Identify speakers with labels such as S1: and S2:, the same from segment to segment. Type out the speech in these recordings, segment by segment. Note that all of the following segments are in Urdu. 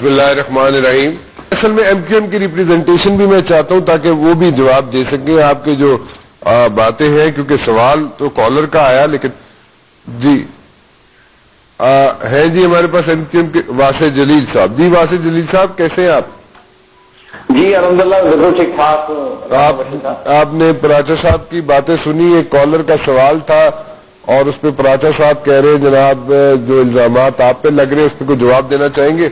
S1: بسم اللہ الرحمن الرحیم. اصل میں ایم کیو ایم کی ریپریزنٹیشن بھی میں چاہتا ہوں تاکہ وہ بھی جواب دے سکیں آپ کے جو باتیں ہیں, کیونکہ سوال تو کالر کا آیا لیکن جی ہے جی ہمارے پاس ایم کیو ایم کے واسع جلیل صاحب. جی واسع جلیل صاحب کیسے ہیں آپ؟
S2: جی الحمدللہ ضرور ٹھیک ٹھاک.
S1: آپ نے پراچا صاحب کی باتیں سنی. ایک کالر کا سوال تھا اور اس پہ پراچا صاحب کہہ رہے ہیں جناب جو الزامات آپ پہ لگ رہے ہیں اس پہ کوئی جواب دینا چاہیں گے؟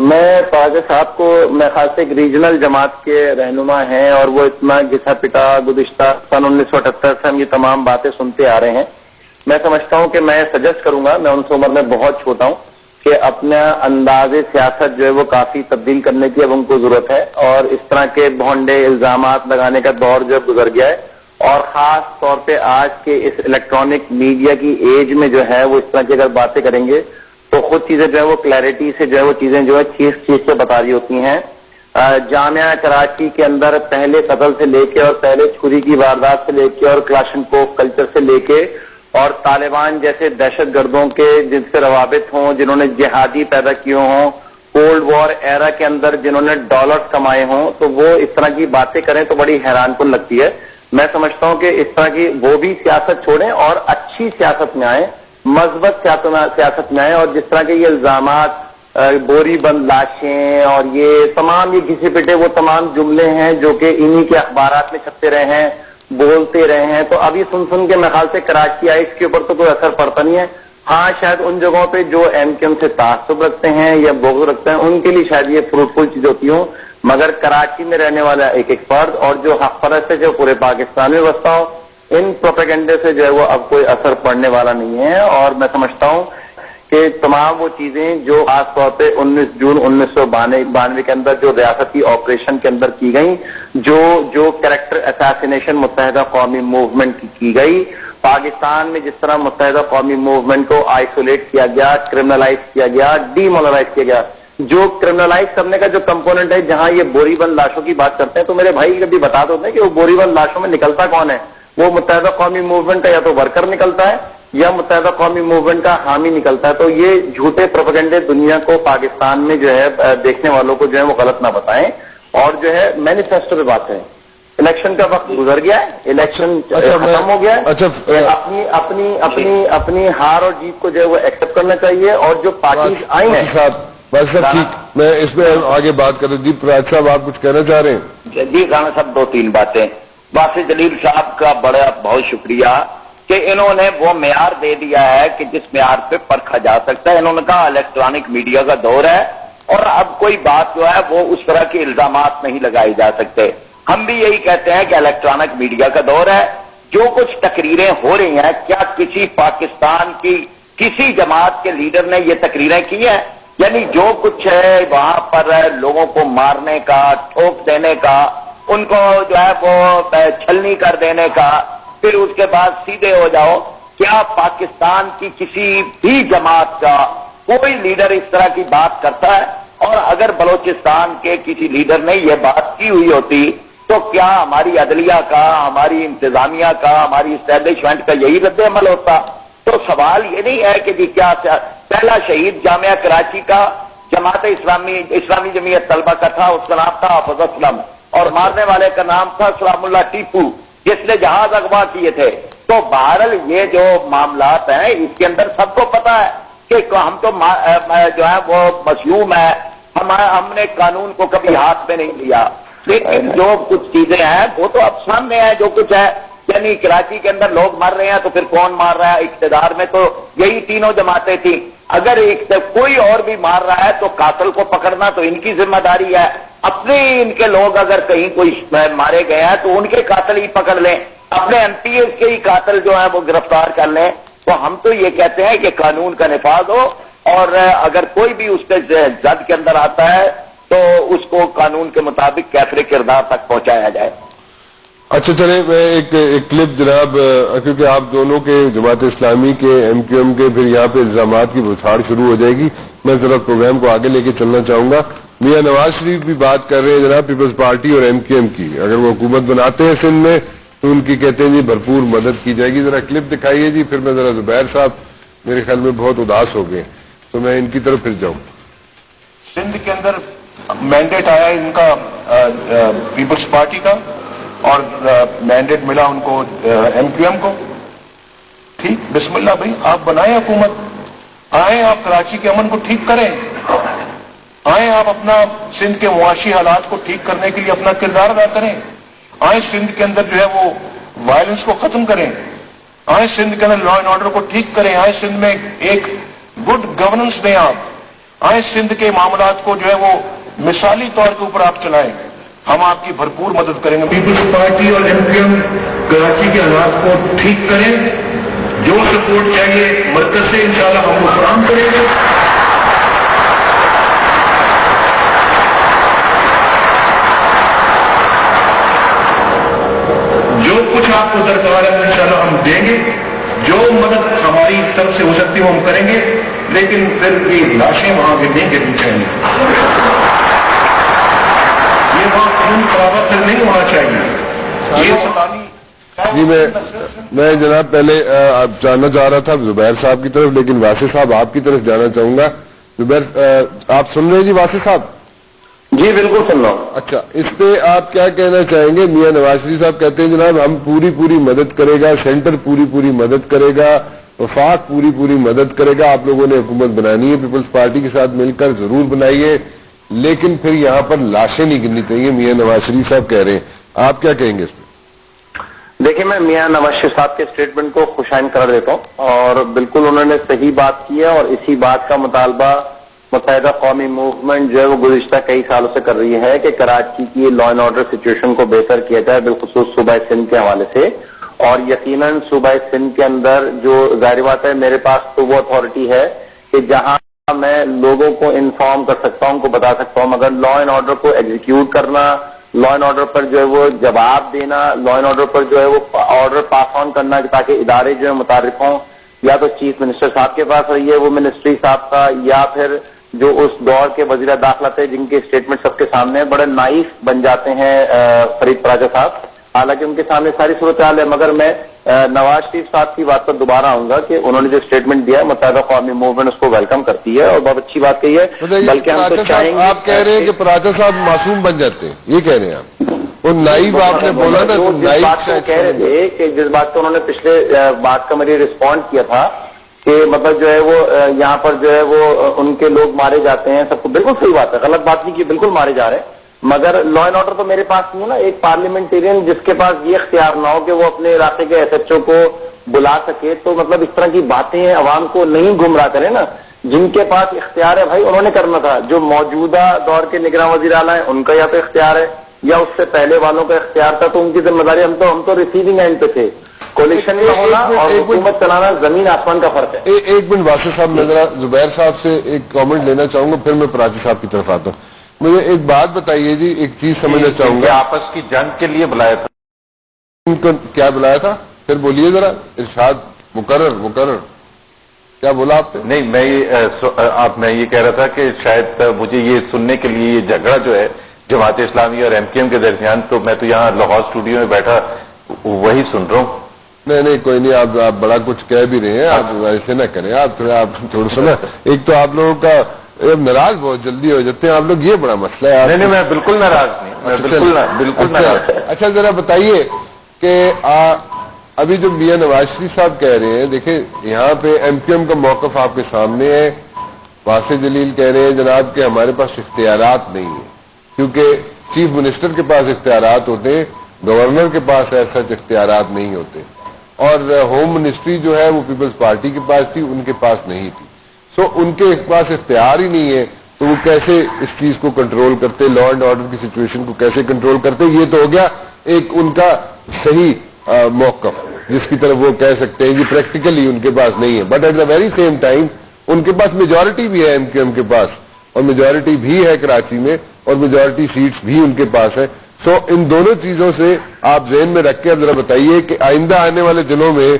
S2: میں پراچا صاحب کو میں خاص ایک ریجنل جماعت کے رہنما ہیں اور وہ اتنا گھسا پٹا گزشتہ سن 1978 سے ہم یہ تمام باتیں سنتے آ رہے ہیں. میں سمجھتا ہوں کہ میں سجیسٹ کروں گا, میں ان سے عمر میں بہت چھوٹا ہوں, کہ اپنا انداز سیاست جو ہے وہ کافی تبدیل کرنے کی اب ان کو ضرورت ہے, اور اس طرح کے بھونڈے الزامات لگانے کا دور جو گزر گیا ہے, اور خاص طور پہ آج کے اس الیکٹرانک میڈیا کی ایج میں جو ہے وہ اس طرح کی اگر باتیں کریں گے تو خود چیزیں جو ہے وہ کلیئرٹی سے جو ہے وہ چیزیں جو ہے چیز سے بتا رہی ہوتی ہیں. جامعہ کراچی کے اندر پہلے قتل سے لے کے اور پہلے چھری کی واردات سے لے کے اور کلاشنکوف کلچر سے لے کے اور طالبان جیسے دہشت گردوں کے جن سے روابط ہوں, جنہوں نے جہادی پیدا کیے ہوں, کولڈ وار ایرا کے اندر جنہوں نے ڈالرز کمائے ہوں, تو وہ اس طرح کی باتیں کریں تو بڑی حیران کن لگتی ہے. میں سمجھتا ہوں کہ اس طرح کی وہ بھی سیاست چھوڑیں اور اچھی سیاست میں آئیں, مثبت سیاست میں آئیں, اور جس طرح کے یہ الزامات بوری بند لاشیں اور یہ تمام یہ گھسے پٹے وہ تمام جملے ہیں جو کہ انہی کے اخبارات میں چھپتے رہے ہیں, بولتے رہے ہیں, تو ابھی سن کے میں خیال سے کراچی آئی اس کے اوپر تو کوئی اثر پڑتا نہیں ہے. ہاں شاید ان جگہوں پہ جو ایم کیو ایم سے تعصب رکھتے ہیں یا بغض رکھتے ہیں ان کے لیے شاید یہ فروٹفل چیز ہوتی ہوں, مگر کراچی میں رہنے والا ایک فرد اور جو حق پرست ہے جو پورے پاکستان میں بستا ہو, ان پروپیگنڈے سے جو ہے وہ اب کوئی اثر پڑنے والا نہیں ہے. اور میں سمجھتا ہوں کہ تمام وہ چیزیں جو خاص طور پہ 19 جون 1992 کے اندر جو ریاستی آپریشن کے اندر کی گئی, جو کریکٹر اساسینیشن متحدہ قومی موومنٹ کی گئی, پاکستان میں جس طرح متحدہ قومی موومنٹ کو آئسولیٹ کیا گیا, کرمنلائز کیا گیا, ڈی مولرائز کیا گیا, جو کرمنلائز کرنے کا جو کمپوننٹ ہے جہاں یہ بوری بند لاشوں کی بات کرتے ہیں, تو میرے بھائی کبھی بتا دو کہ وہ بوری بند لاشوں میں نکلتا کون ہے؟ وہ متحدہ قومی موومنٹ کا یا تو ورکر نکلتا ہے یا متحدہ قومی موومنٹ کا حامی نکلتا ہے. تو یہ جھوٹے پروپیگنڈے دنیا کو پاکستان میں جو ہے دیکھنے والوں کو جو ہے وہ غلط نہ بتائیں, اور جو ہے مینیفیسٹو پہ بات ہے. الیکشن کا وقت گزر گیا ہے, الیکشن ختم ہو گیا ہے, اپنی ہار اور جیت کو جو ہے وہ ایکسپٹ کرنا چاہیے, اور جو پارٹیز آئی ہیں
S1: بس سر ٹھیک میں اس میں آگے بات کر رہا ہوں. جی پراچا صاحب آپ کچھ کہنا چاہ رہے ہیں؟
S3: جی رانا صاحب 2-3 باتیں. واسع جلیل صاحب کا بڑا بہت شکریہ کہ انہوں نے وہ معیار دے دیا ہے کہ جس معیار پہ پرکھا جا سکتا ہے. انہوں نے کہا الیکٹرانک میڈیا کا دور ہے اور اب کوئی بات جو ہے وہ اس طرح کے الزامات نہیں لگائے جا سکتے. ہم بھی یہی کہتے ہیں کہ الیکٹرانک میڈیا کا دور ہے. جو کچھ تقریریں ہو رہی ہیں, کیا کسی پاکستان کی کسی جماعت کے لیڈر نے یہ تقریریں کی ہیں؟ یعنی جو کچھ ہے وہاں پر لوگوں کو مارنے کا, ٹھوک دینے کا, ان کو جو ہے وہ چھلنی کر دینے کا, پھر اس کے بعد سیدھے ہو جاؤ. کیا پاکستان کی کسی بھی جماعت کا کوئی لیڈر اس طرح کی بات کرتا ہے؟ اور اگر بلوچستان کے کسی لیڈر نے یہ بات کی ہوئی ہوتی تو کیا ہماری عدلیہ کا, ہماری انتظامیہ کا, ہماری اسٹیبلشمنٹ کا یہی رد عمل ہوتا؟ تو سوال یہ نہیں ہے کہ جی کیا پہلا شہید جامعہ کراچی کا جماعت اسلامی جمعیت طلبہ کا تھا, اس کا نام تھا حافظ اسلم, اور مارنے والے کا نام تھا سلام اللہ ٹیپو جس نے جہاز اغوا کیے تھے. تو بہرحال یہ جو معاملات ہیں اس کے اندر سب کو پتا ہے کہ ہم تو جو ہے وہ مصیوم ہے, ہم نے قانون کو کبھی ہاتھ میں نہیں لیا, لیکن جو کچھ چیزیں ہیں وہ تو اب سامنے ہے. جو کچھ ہے یعنی کراچی کے اندر لوگ مر رہے ہیں تو پھر کون مار رہا ہے؟ اقتدار میں تو یہی تینوں جماعتیں تھیں. اگر کوئی اور بھی مار رہا ہے تو قاتل کو پکڑنا تو ان کی ذمہ داری ہے. اپنے ان کے لوگ اگر کہیں کوئی مارے گئے ہیں تو ان کے قاتل ہی پکڑ لیں, اپنے ایم پی ایس کے ہی قاتل جو ہیں وہ گرفتار کر لیں. تو ہم تو یہ کہتے ہیں کہ قانون کا نفاذ ہو, اور اگر کوئی بھی اس کے زد کے اندر آتا ہے تو اس کو قانون کے مطابق کیفر کردار تک پہنچایا جائے.
S1: اچھا چلے میں ایک کلپ جناب, کیونکہ آپ دونوں کے جماعت اسلامی کے, ایم کیو ایم کے, پھر یہاں پہ الزامات کی بچھاڑ شروع ہو جائے گی. میں ذرا پروگرام کو آگے لے کے چلنا چاہوں گا. میاں نواز شریف بھی بات کر رہے ہیں جناب پیپلز پارٹی اور ایم کیو ایم کی. اگر وہ حکومت بناتے ہیں سندھ میں تو ان کی کہتے ہیں جی بھرپور مدد کی جائے گی. ذرا کلپ دکھائیے جی. پھر میں ذرا زبیر صاحب میرے خیال میں بہت اداس ہو گئے, تو تو میں ان کی طرف پھر جاؤں.
S4: سندھ کے اندر مینڈیٹ آیا ان کا پیپلز پارٹی کا اور مینڈیٹ ملا ان کو ایم کیو ایم کو. ٹھیک، بسم اللہ بھائی، آپ بنائیں حکومت، آئیں آپ کراچی کے امن کو ٹھیک کریں، آئیں آپ اپنا سندھ کے معاشی حالات کو ٹھیک کرنے کے لیے اپنا کردار ادا کریں، آئیں سندھ کے اندر جو ہے وہ وائلنس کو ختم کریں، آئیں سندھ کے اندر لا اینڈ آرڈر کو ٹھیک کریں، آئیں سندھ میں ایک گڈ گورننس دیں، آپ آئیں سندھ کے معاملات کو جو ہے وہ مثالی طور کے اوپر آپ چلائیں، ہم آپ کی بھرپور مدد کریں گے. پیپلز پارٹی اور ایم کیو ایم کراچی کے حالات کو ٹھیک کریں، جو سپورٹ چاہیے مرکز سے انشاءاللہ ہم وہ فراہم کریں گے. جو کچھ آپ کو درکار ہے انشاءاللہ ہم دیں گے، جو مدد ہماری طرف سے ہو سکتی ہے ہم کریں گے، لیکن پھر یہ لاشیں وہاں پہ نہیں گرنی چاہیے، یہ وہاں خون خرابہ پھر نہیں ہونا چاہیے. یہ سلطانی
S1: جی میں جناب پہلے آپ جاننا چاہ رہا تھا زبیر صاحب کی طرف، لیکن واسف صاحب آپ کی طرف جانا چاہوں گا. زبیر آپ سن رہے ہیں جی واسف صاحب؟
S2: جی بالکل سن رہا ہوں.
S1: اچھا، اس پہ آپ کیا کہنا چاہیں گے؟ میاں نواز شریف صاحب کہتے ہیں جناب ہم پوری مدد کرے گا، سینٹر پوری مدد کرے گا، وفاق پوری مدد کرے گا، آپ لوگوں نے حکومت بنانی ہے پیپلز پارٹی کے ساتھ مل کر ضرور بنائیے، لیکن پھر یہاں پر لاشیں نہیں گرنی چاہیے، میاں نواز شریف صاحب کہہ رہے ہیں. آپ کیا کہیں گے اس پہ؟
S2: دیکھیں، میں میاں نواز شریف صاحب کے اسٹیٹمنٹ کو خوشائن قرار دیتا ہوں، اور بالکل انہوں نے صحیح بات کی ہے، اور اسی بات کا مطالبہ متحدہ قومی موومنٹ جو ہے وہ گزشتہ کئی سالوں سے کر رہی ہے کہ کراچی کی لا اینڈ آرڈر سچویشن کو بہتر کیا جائے، بالخصوص صوبہ سندھ کے حوالے سے. اور یقیناً صوبہ سندھ کے اندر جو ظاہر بات ہے میرے پاس تو وہ اتھارٹی ہے کہ جہاں میں لوگوں کو انفارم کر سکتا ہوں، ان کو بتا سکتا ہوں، مگر لا اینڈ آرڈر کو ایگزیکیوٹ کرنا، لا اینڈ آرڈر پر جو ہے وہ جواب دینا، لا اینڈ آرڈر پر جو ہے وہ آرڈر پاس آن کرنا تاکہ ادارے جو ہے متعارف ہوں، یا تو چیف منسٹر صاحب کے پاس رہی ہے وہ منسٹری صاحب کا، یا پھر جو اس دور کے وزیر داخلہ تھے جن کے اسٹیٹمنٹ سب کے سامنے بڑے نائف بن جاتے ہیں فرید پراجا صاحب، حالانکہ ان کے سامنے ساری صورتحال ہے. مگر میں نواز شریف صاحب کی بات پر دوبارہ آؤں گا کہ انہوں نے جو اسٹیٹمنٹ دیا ہے متحدہ قومی موومنٹ اس کو ویلکم کرتی ہے اور بہت اچھی بات کہی ہے. بلکہ ہم تو چاہیں گے،
S1: آپ کہہ رہے ہیں کہ پراجا صاحب معصوم بن جاتے ہیں، یہ کہہ رہے ہیں آپ؟ وہ نائب آپ نے بولا نا،
S2: جس بات کو کہہ رہے تھے کہ جس بات کو انہوں نے پچھلے بات کا مجھے رسپونڈ کیا تھا کہ مطلب جو ہے وہ یہاں پر جو ہے وہ ان کے لوگ مارے جاتے ہیں، سب کو بالکل صحیح بات ہے، غلط بات نہیں کی، بالکل مارے جا رہے ہیں، مگر لا اینڈ آرڈر تو میرے پاس نہیں ہے نا. ایک پارلیمنٹیرین جس کے پاس یہ اختیار نہ ہو کہ وہ اپنے علاقے کے ایس ایچ او کو بلا سکے، تو مطلب اس طرح کی باتیں عوام کو نہیں گمراہ کرے نا. جن کے پاس اختیار ہے بھائی انہوں نے کرنا تھا. جو موجودہ دور کے نگراں وزیر اعلیٰ ہیں ان کا یا تو اختیار ہے یا اس سے پہلے والوں کا اختیار تھا، تو ان کی ذمہ داری، ہم تو ریسیونگ اینڈ پہ تھے. کولیشن میں ہونا اور حکومت چلانا زمین آسمان کا فرق ہے.
S1: ایک منٹ واسف صاحب، میں ذرا زبیر صاحب سے ایک کامنٹ لینا چاہوں گا، پھر میں پراجی صاحب کی طرف آتا ہوں. مجھے ایک بات بتائیے جی، ایک چیز سمجھنا چاہوں گا.
S4: آپس کی جنگ کے لیے بلایا تھا،
S1: ان کو کیا بلایا تھا؟ پھر بولیے ذرا. ارشاد مقرر کیا بولا آپ نے؟
S4: نہیں میں یہ کہہ رہا تھا کہ شاید مجھے یہ سننے کے لیے یہ جھگڑا جو ہے جماعت اسلامی اور ایم کیو ایم کے درمیان، تو میں تو یہاں لاہور اسٹوڈیو میں بیٹھا وہی سن رہا ہوں.
S1: نہیں کوئی نہیں، آپ بڑا کچھ کہہ بھی رہے ہیں، آپ ایسے نہ کریں. آپ تھوڑا سا نا، ایک تو آپ لوگوں کا ناراض بہت جلدی ہو جاتے ہیں آپ لوگ، یہ بڑا مسئلہ ہے.
S4: نہیں میں بالکل ناراض نہیں، میں بالکل ناراض.
S1: اچھا ذرا بتائیے کہ ابھی جو میاں نواز شریف صاحب کہہ رہے ہیں، دیکھیں یہاں پہ ایم کیو ایم کا موقف آپ کے سامنے ہے. واسف جلیل کہہ رہے ہیں جناب کہ ہمارے پاس اختیارات نہیں ہیں، کیونکہ چیف منسٹر کے پاس اختیارات ہوتے ہیں، گورنر کے پاس ایسا اختیارات نہیں ہوتے، اور ہوم منسٹری جو ہے وہ پیپلز پارٹی کے پاس تھی، ان کے پاس نہیں تھی. سو ان کے پاس اختیار ہی نہیں ہے، تو وہ کیسے اس چیز کو کنٹرول کرتے، لا اینڈ آرڈر کی سچویشن کو کیسے کنٹرول کرتے؟ یہ تو ہو گیا ایک ان کا صحیح موقف، جس کی طرف وہ کہہ سکتے ہیں کہ پریکٹیکلی ان کے پاس نہیں ہے. But at the very same time ان کے پاس میجورٹی بھی ہے ایم کیو ایم کے پاس، اور میجورٹی بھی ہے کراچی میں، اور میجورٹی سیٹس بھی ان کے پاس ہے. سو ان دونوں چیزوں سے آپ ذہن میں رکھ کے اب ذرا بتائیے کہ آئندہ آنے والے دنوں میں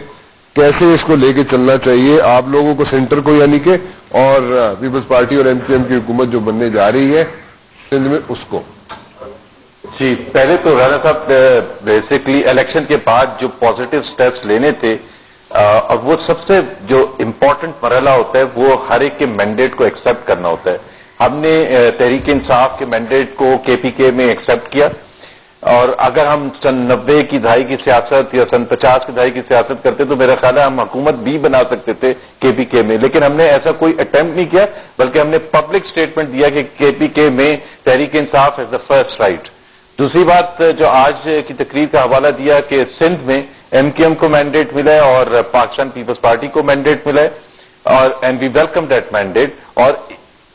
S1: کیسے اس کو لے کے چلنا چاہیے آپ لوگوں کو، سینٹر کو یعنی کہ، اور پیپلز پارٹی اور ایم کیو ایم کی حکومت جو بننے جا رہی ہے سندھ میں اس کو.
S4: جی پہلے تو رانا صاحب بیسکلی الیکشن کے بعد جو پازیٹیو سٹیپس لینے تھے
S5: اور وہ سب سے جو امپورٹنٹ مرحلہ ہوتا ہے وہ ہر ایک کے مینڈیٹ کو ایکسپٹ کرنا ہوتا ہے. ہم نے تحریک انصاف کے مینڈیٹ کو کے پی کے میں ایکسپٹ کیا, اور اگر ہم سن 90 کی دہائی کی سیاست یا سن 50 کی دہائی کی سیاست کرتے تو میرا خیال ہے ہم حکومت بھی بنا سکتے تھے کے پی کے میں, لیکن ہم نے ایسا کوئی اٹیمپٹ نہیں کیا, بلکہ ہم نے پبلک سٹیٹمنٹ دیا کہ کے پی کے میں Tehreek Insaf as the first right. دوسری بات جو آج کی تقریر کا حوالہ دیا کہ سندھ میں ایم کیو ایم کو مینڈیٹ ملا ہے اور پاکستان پیپلز پارٹی کو مینڈیٹ ملا ہے, اور and we welcome that mandate, اور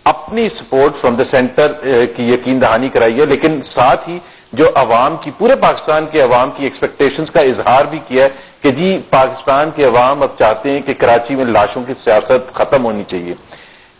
S5: اپنی سپورٹ فرام دا سینٹر کی یقین دہانی کرائی ہے, لیکن ساتھ ہی جو عوام کی, پورے پاکستان کے عوام کی ایکسپیکٹیشنز کا اظہار بھی کیا ہے کہ جی پاکستان کے عوام اب چاہتے ہیں کہ کراچی میں لاشوں کی سیاست ختم ہونی چاہیے.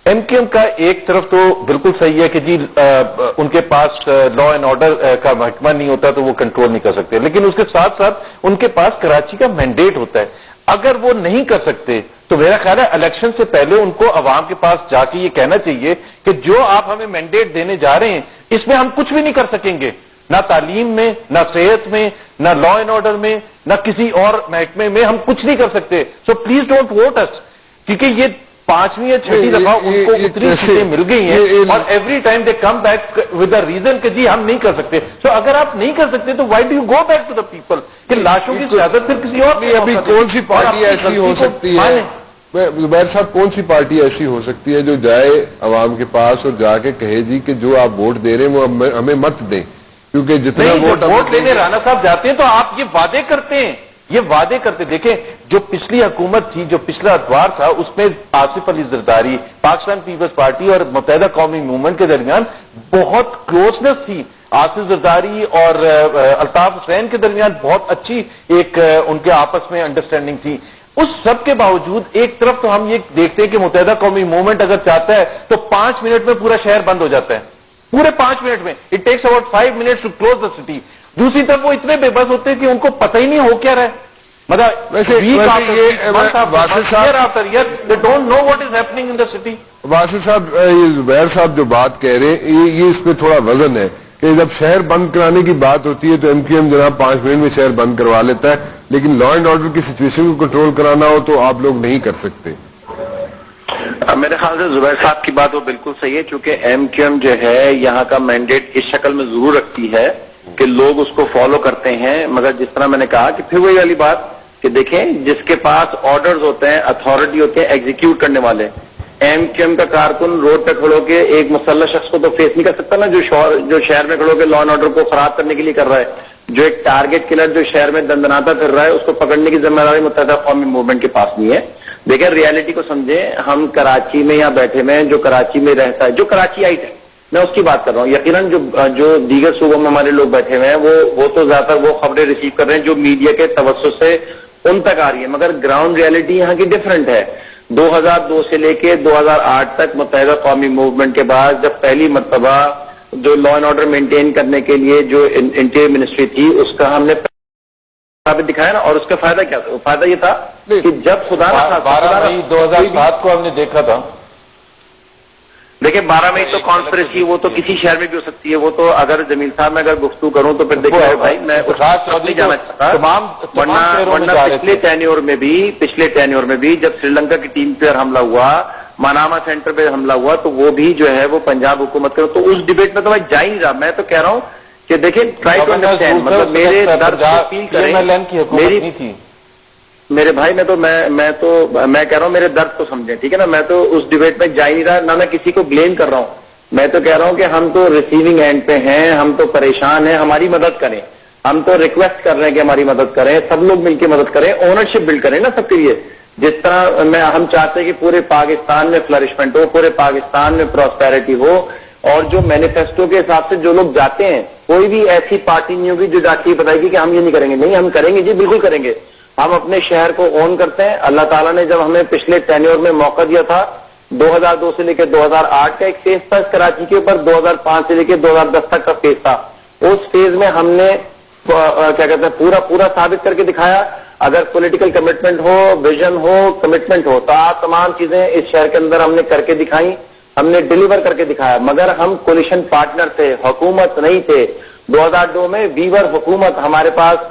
S5: ایم کیو ایم کا ایک طرف تو بالکل صحیح ہے کہ جی ان کے پاس لا اینڈ آرڈر کا محکمہ نہیں ہوتا تو وہ کنٹرول نہیں کر سکتے, لیکن اس کے ساتھ ساتھ ان کے پاس کراچی کا مینڈیٹ ہوتا ہے. اگر وہ نہیں کر سکتے تو میرا خیال ہے الیکشن سے پہلے ان کو عوام کے پاس جا کے یہ کہنا چاہیے کہ جو آپ ہمیں مینڈیٹ دینے جا رہے ہیں اس میں ہم کچھ بھی نہیں کر سکیں گے, نہ تعلیم میں, نہ صحت میں, نہ لا اینڈ آرڈر میں, نہ کسی اور محکمے میں ہم کچھ نہیں کر سکتے. سو پلیز ڈونٹ ووٹ اس, کیونکہ یہ 5ویں یا 6ٹھی دفعہ ان کو اتنی سیٹیں مل گئی ہیں اور every time they come back with a reason کہ جی ہم نہیں کر سکتے. سو اگر آپ نہیں کر سکتے تو why do you go back to the people کہ لاشوں کی سیاست پھر کسی اور.
S1: ابھی کون سی پارٹی ایسی ہو سکتی ہے, زبیر صاحب, کون سی پارٹی ایسی ہو سکتی ہے جو جائے عوام کے پاس اور جا کے کہے جی کہ جو آپ ووٹ دے رہے ہیں وہ ہمیں مت دیں, کیونکہ جتنا
S5: ووٹ لینے رانا صاحب جاتے ہیں تو آپ یہ وعدے کرتے ہیں, یہ وعدے کرتے. دیکھیں جو پچھلی حکومت تھی, جو پچھلا ادوار تھا, اس میں آصف علی زرداری, پاکستان پیپلز پارٹی اور متحدہ قومی موومنٹ کے درمیان بہت کلوزنس تھی. آصف زرداری اور الطاف حسین کے درمیان بہت اچھی ایک ان کے آپس میں انڈرسٹینڈنگ تھی. اس سب کے باوجود ایک طرف تو ہم یہ دیکھتے ہیں کہ متحدہ قومی موومنٹ اگر چاہتا ہے تو 5 منٹ میں پورا شہر بند ہو جاتا ہے, پورے 5 منٹ میں. It takes about 5 minutes to close the city. دوسری طرف وہ اتنے بے بس ہوتے ہیں کہ ان کو پتہ ہی نہیں ہو کیا رہا ہے, مطلب
S1: واسف صاحب, یہ زبیر صاحب جو بات کہہ رہے ہیں یہ اس پہ تھوڑا وزن ہے کہ جب شہر بند کرانے کی بات ہوتی ہے تو ایم کیو ایم جناب 5 منٹ میں شہر بند کروا لیتا ہے, لیکن لا اینڈ آرڈر کی سچویشن کو کنٹرول کرانا ہو تو آپ لوگ نہیں کر سکتے.
S2: میرے خیال سے زبیر صاحب کی بات وہ بالکل صحیح ہے, چونکہ ایم کیو ایم جو ہے یہاں کا مینڈیٹ اس شکل میں ضرور رکھتی ہے کہ لوگ اس کو فالو کرتے ہیں, مگر جس طرح میں نے کہا کہ پھر وہی والی بات کہ دیکھیں جس کے پاس آرڈرز ہوتے ہیں, اتھارٹی ہوتے ہیں ایگزیکیوٹ کرنے والے. ایم کیو ایم کا کارکن روڈ پہ کھڑو کے ایک مسلح شخص کو تو فیس نہیں کر سکتا نا, جو شہر میں کھڑو کے لا اینڈ آرڈر کو خراب کرنے کے لیے کر رہا ہے. جو ایک ٹارگیٹ کلر جو شہر میں دندناتا پھر رہا ہے اس کو پکڑنے کی ذمہ داری متحدہ قومی موومنٹ کے پاس نہیں ہے. دیکھیں ریالٹی کو سمجھیں, ہم کراچی میں یہاں بیٹھے ہوئے ہیں, جو کراچی میں رہتا ہے, جو کراچی آئٹ ہے, میں اس کی بات کر رہا ہوں. یقیناً جو دیگر صوبوں میں ہمارے لوگ بیٹھے ہوئے ہیں وہ تو زیادہ تر وہ خبریں ریسیو کر رہے ہیں جو میڈیا کے توسط سے ان تک آ رہی ہے, مگر گراؤنڈ ریالٹی یہاں کی ڈفرنٹ ہے. 2002 سے لے کے 2008 تک متحدہ قومی موومنٹ کے بعد جب پہلی مرتبہ جو لا اینڈ آرڈر مینٹین کرنے کے لیے جو انٹیریئر منسٹری تھی اس کا ہم نے ثابت دکھایا نا, اور اس کا فائدہ کیا تھا؟ فائدہ یہ تھا کہ جب خدا
S5: 12 مئی 2007 کو ہم نے دیکھا تھا.
S2: دیکھیں 12 مئی تو کانسپریسی وہ تو کسی شہر میں بھی ہو سکتی ہے, وہ تو اگر جمیل صاحب میں اگر گفتگو کروں تو پھر دیکھیں بھائی میں نہیں جانا چاہتا, ورنہ پچھلے ٹینیور میں بھی جب سری لنکا کی ٹیم پر حملہ ہوا, مناما سینٹر پہ حملہ ہوا, تو وہ بھی جو ہے وہ پنجاب حکومت کا, تو اس ڈیبیٹ میں تو میں جا ہی نہیں رہا. میں تو کہہ رہا ہوں کہ دیکھیں ٹرائی ٹو انڈرسٹینڈ, مطلب میرے درد کو فیل کریں. میرے بھائی میں کہہ رہا ہوں میرے درد کو سمجھیں, ٹھیک ہے نا. میں تو اس ڈیبیٹ میں جا ہی نہیں رہا, نہ میں کسی کو بلیم کر رہا ہوں. میں تو کہہ رہا ہوں کہ ہم تو ریسیونگ اینڈ پہ ہیں, ہم تو پریشان ہیں, ہماری مدد کریں. ہم تو ریکویسٹ کر رہے ہیں کہ ہماری مدد کریں, سب لوگ مل کے مدد کریں, اونرشپ بلڈ کریں نا سب کے لیے. جس طرح ہم چاہتے ہیں کہ پورے پاکستان میں فلرشمنٹ ہو, پورے پاکستان میں پراسپیرٹی ہو, اور جو مینیفیسٹو کے حساب سے جو لوگ جاتے ہیں, کوئی بھی ایسی پارٹی نہیں ہوگی جو جا کے بتائے گی کہ ہم یہ نہیں کریں گے. نہیں, ہم کریں گے جی, بالکل کریں گے. ہم اپنے شہر کو اون کرتے ہیں. اللہ تعالیٰ نے جب ہمیں پچھلے ٹینیور میں موقع دیا تھا, 2002 سے لے کے 2008 کا ایک فیز تھا کراچی کے اوپر, 2005 سے لے کے 2010 تک کا فیز تھا. اس فیز میں ہم نے کیا کہتے ہیں پورا ثابت کر کے دکھایا. اگر پولیٹیکل کمٹمنٹ ہو, ویژن ہو, کمٹمنٹ ہو, تو تمام چیزیں اس شہر کے اندر ہم نے کر کے دکھائی, ہم نے ڈیلیور کر کے دکھایا. مگر ہم کولیشن پارٹنر تھے, حکومت نہیں تھے. 2002 میں ویور حکومت, ہمارے پاس